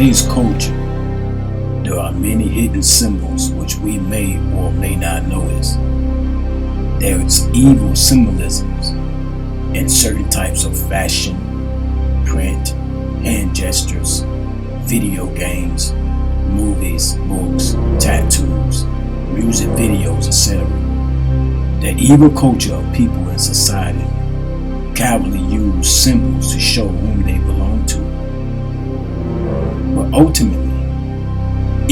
today's culture, there are many hidden symbols which we may or may not notice. There is evil symbolisms in certain types of fashion, print, hand gestures, video games, movies, books, tattoos, music videos, etc. The evil culture of people in society cowardly use symbols to show whom they belong to. But ultimately,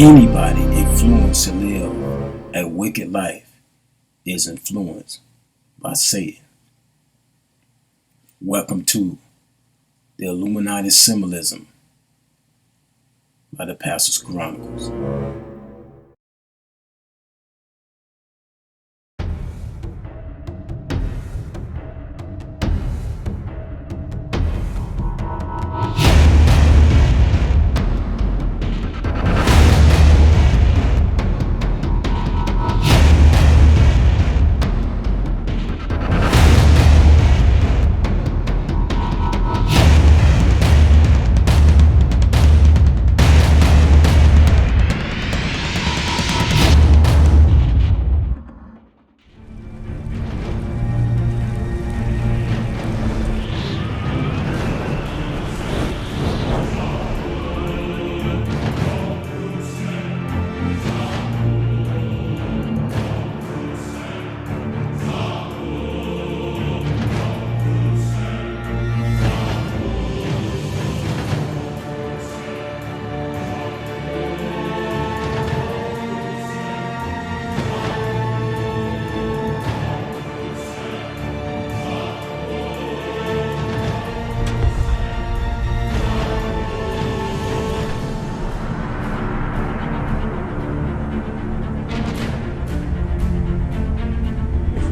anybody influenced to live a wicked life is influenced by Satan. Welcome to the Illuminati Symbolism by the Pastor's Chronicles.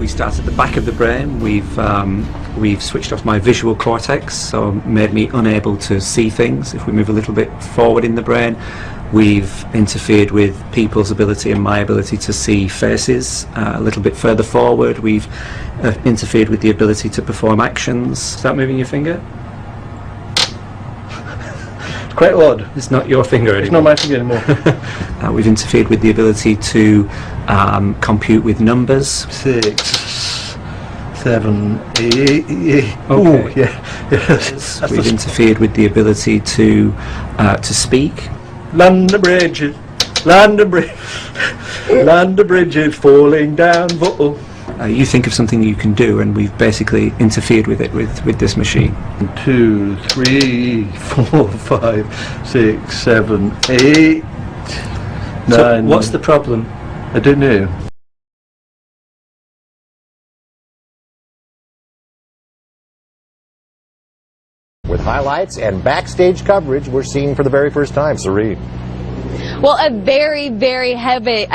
We start at the back of the brain. We've switched off my visual cortex, so made me unable to see things. If we move a little bit forward in the brain, we've interfered with people's ability and my ability to see faces. A little bit further forward, we've interfered with the ability to perform actions. Start moving your finger. Quite odd. It's not your finger anymore. It's not my finger anymore. We've interfered with the ability to compute with numbers. 6, 7, 8. Okay. Ooh, yeah. Yes. We've interfered with the ability to speak. Land the bridges, land the bridge, land the bridges falling down. You think of something you can do, and we've basically interfered with it with this machine. 2, 3, 4, 5, 6, 7, 8, 9. So what's the problem? I don't know. With highlights and backstage coverage we're seeing for the very first time. Sari. Well, a very, very heavy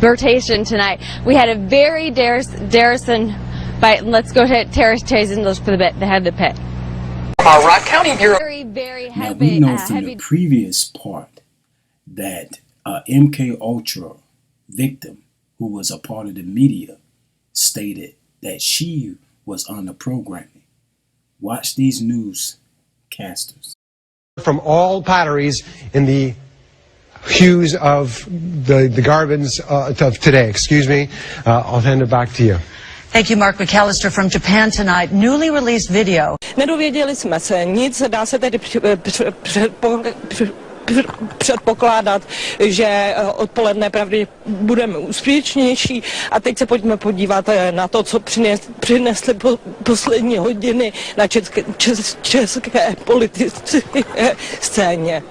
rotation tonight. We had a very Darrison fight. Let's go to Terrace Chase and look for the head of the pit. Rock County Bureau. Very, very heavy. Now we know from the previous part that MK Ultra victim, who was a part of the media, stated that she was on the programming. Watch these newscasters. From all potteries in the hues of the gardens of today. Excuse me. I'll hand it back to you. Thank you, Mark McAllister from Japan tonight. Newly released video. Nedověděli jsme se nic, dá se tedy předpokládat, že odpoledne pravděpodobně budeme úspěšnější. A teď se pojďme podívat na to, co přinesly poslední hodiny na české politické scéně.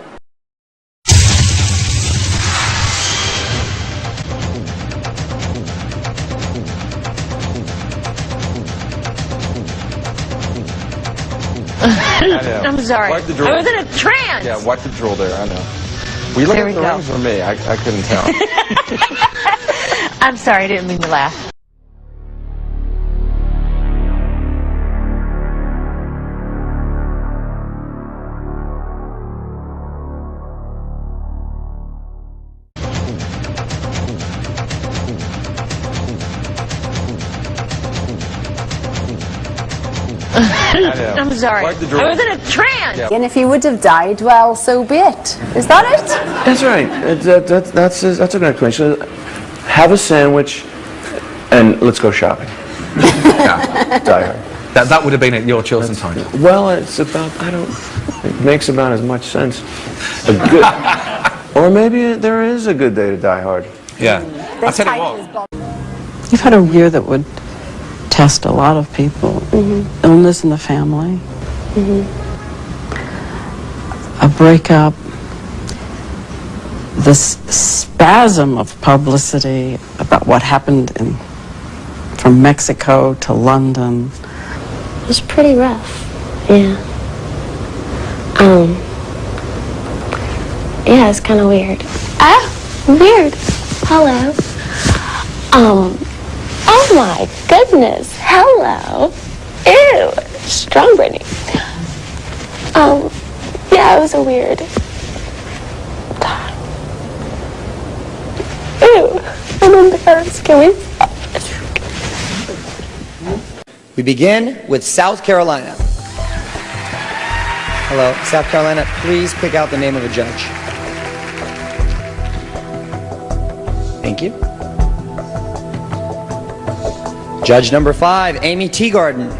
I'm sorry. I was in a trance. Yeah, watch the drill there. I know. Were you looking at the rings or me? I couldn't tell. I'm sorry. I didn't mean to laugh. I'm sorry. I was in a trance. And if he would have died, well, so be it. Is that it? That's right. That's a good explanation. Have a sandwich, and let's go shopping. Yeah. Die Hard. That would have been your chosen title. Well, it's about, it makes about as much sense. Or maybe there is a good day to die hard. Yeah. I'll tell you what. You've had a year that would test a lot of people. Illness in the family. A breakup. This spasm of publicity about what happened from Mexico to London. It was pretty rough. Yeah. Yeah, it's kind of weird. Weird. Hello. Oh my goodness. Hello. Ew. Strong Brittany. Yeah, it was a weird time. Ew. I'm embarrassed. Can we stop? We begin with South Carolina. Hello, South Carolina, please pick out the name of a judge. Thank you. Judge number 5, Amy Teagarden.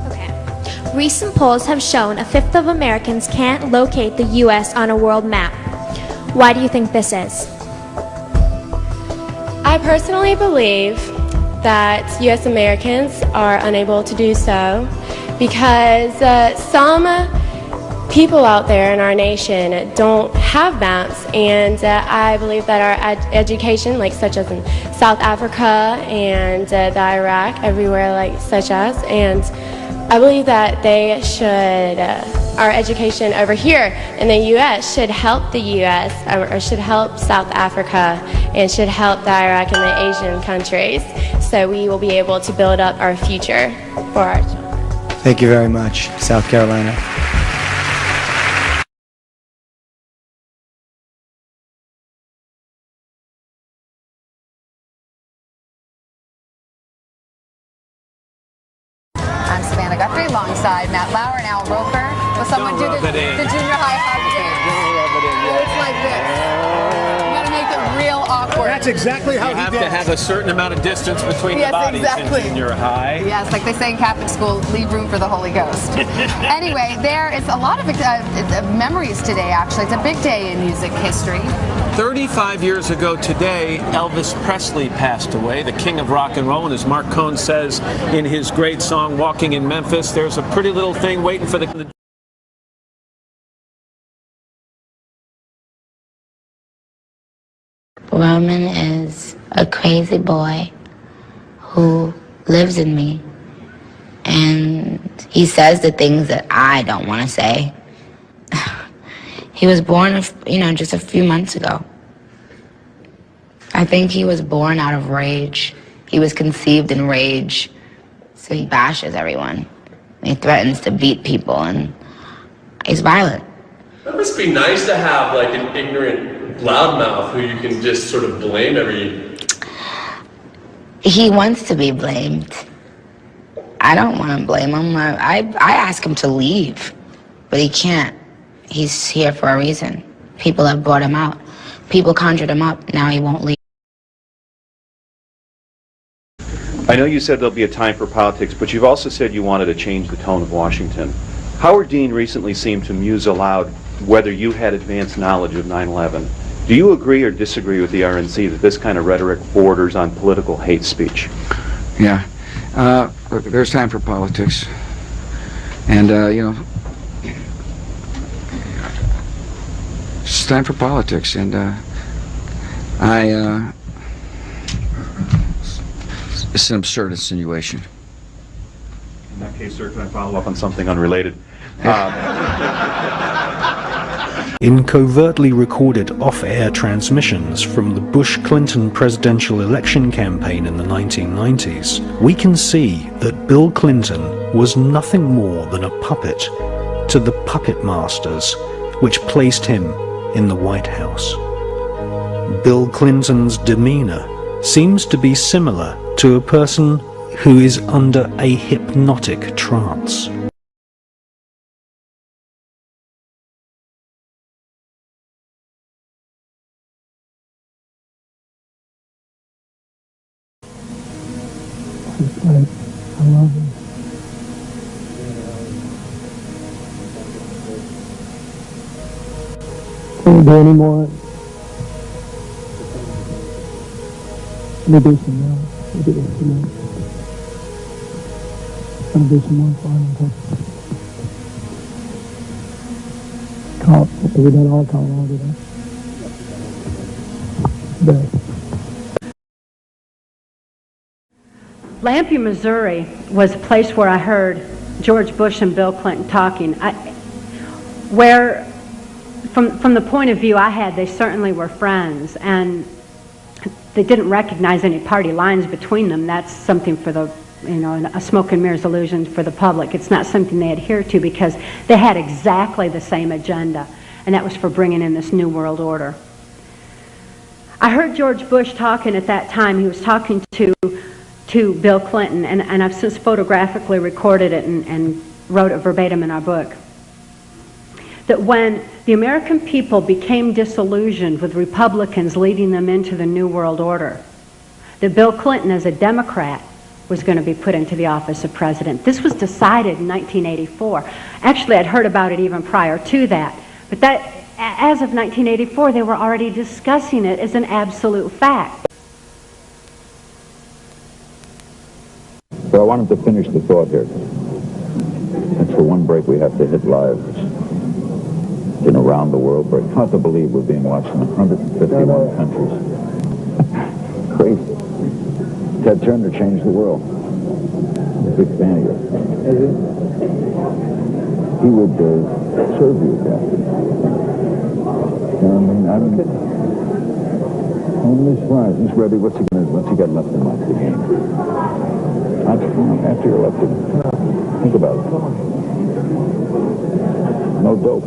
Okay. Recent polls have shown a fifth of Americans can't locate the U.S. on a world map. Why do you think this is? I personally believe that U.S. Americans are unable to do so because some people out there in our nation don't have maps, and I believe that our education, like such as in South Africa and the Iraq, everywhere like such as, and I believe that they should, our education over here in the U.S. should help the U.S. or should help South Africa and should help the Iraq and the Asian countries, so we will be able to build up our future for our children. Thank you very much, South Carolina. I'm Savannah Guthrie alongside Matt Lauer and Al Roper. Will someone do the junior high hug dance? It's like this. You gotta make it real awkward. That's exactly how you have to have a certain amount of distance between the bodies in junior high. Yes, like they say in Catholic school, leave room for the Holy Ghost. Anyway, there is a lot of memories today, actually. It's a big day in music history. 35 years ago today, Elvis Presley passed away, the king of rock and roll, and as Mark Cohn says in his great song, Walking in Memphis, there's a pretty little thing waiting for the... Roman is a crazy boy who lives in me, and he says the things that I don't want to say. He was born, just a few months ago. I think he was born out of rage. He was conceived in rage, so he bashes everyone. He threatens to beat people, and he's violent. That must be nice to have like an ignorant loudmouth who you can just sort of blame every... He wants to be blamed. I don't want to blame him. I ask him to leave, but he can't. He's here for a reason. People have brought him out. People conjured him up. Now he won't leave. I know you said there'll be a time for politics, but you've also said you wanted to change the tone of Washington. Howard Dean recently seemed to muse aloud whether you had advanced knowledge of 9/11. Do you agree or disagree with the RNC that this kind of rhetoric borders on political hate speech? Yeah. Look, there's time for politics. And, it's time for politics, and it's an absurd insinuation. In that case, sir, can I follow up on something unrelated? In covertly recorded off-air transmissions from the Bush-Clinton presidential election campaign in the 1990s, we can see that Bill Clinton was nothing more than a puppet to the puppet masters which placed him in the White House. Bill Clinton's demeanor seems to be similar to a person who is under a hypnotic trance. It's like, I love him. Can't do any more. Let me do some more. Let me do some more. I'm gonna do some more final touches. Talk. We done all talk all today. Lampe, Missouri was a place where I heard George Bush and Bill Clinton talking. From the point of view I had, they certainly were friends, and they didn't recognize any party lines between them. That's something for the, a smoke and mirrors illusion for the public. It's not something they adhere to because they had exactly the same agenda, and that was for bringing in this New World Order. I heard George Bush talking at that time. He was talking to Bill Clinton, and I've since photographically recorded it and wrote it verbatim in our book, that when the American people became disillusioned with Republicans leading them into the New World Order, that Bill Clinton, as a Democrat, was going to be put into the office of president. This was decided in 1984. Actually, I'd heard about it even prior to that, but that, as of 1984, they were already discussing it as an absolute fact. So I wanted to finish the thought here. And for one break, we have to hit live. In around the world break. Hard to believe we're being watched in 151 countries. Crazy. Ted Turner changed the world. I'm a big fan of yours. He would serve you, Captain. Only surprised. He's ready. What's he got left in life to gain? After you're elected, think about it. No dope.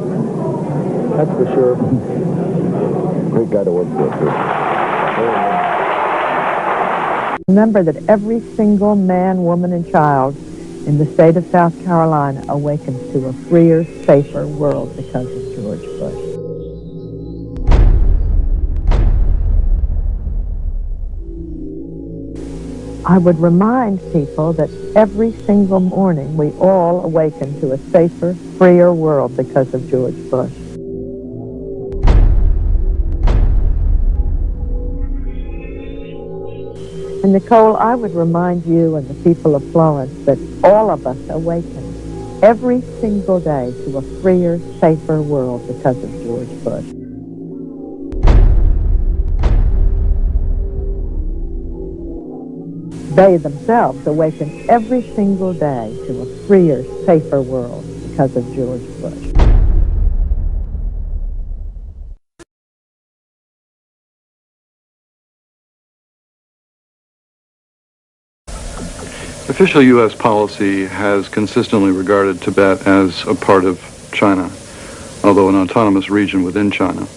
That's for sure. Great guy to work for, too. Remember that every single man, woman, and child in the state of South Carolina awakens to a freer, safer world because of George Bush. I would remind people that every single morning we all awaken to a safer, freer world because of George Bush. And Nicole, I would remind you and the people of Florence that all of us awaken every single day to a freer, safer world because of George Bush. They themselves awaken every single day to a freer, safer world because of George Bush. Official U.S. policy has consistently regarded Tibet as a part of China, although an autonomous region within China.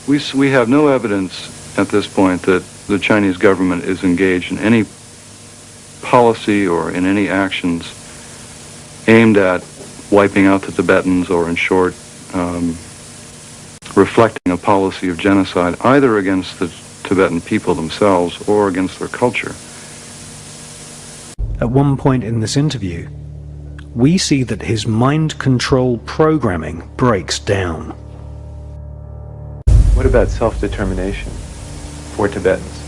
We have no evidence at this point that the Chinese government is engaged in any policy or in any actions aimed at wiping out the Tibetans or, in short, reflecting a policy of genocide either against the Tibetan people themselves or against their culture. At one point in this interview, we see that his mind control programming breaks down. What about self-determination for Tibetans?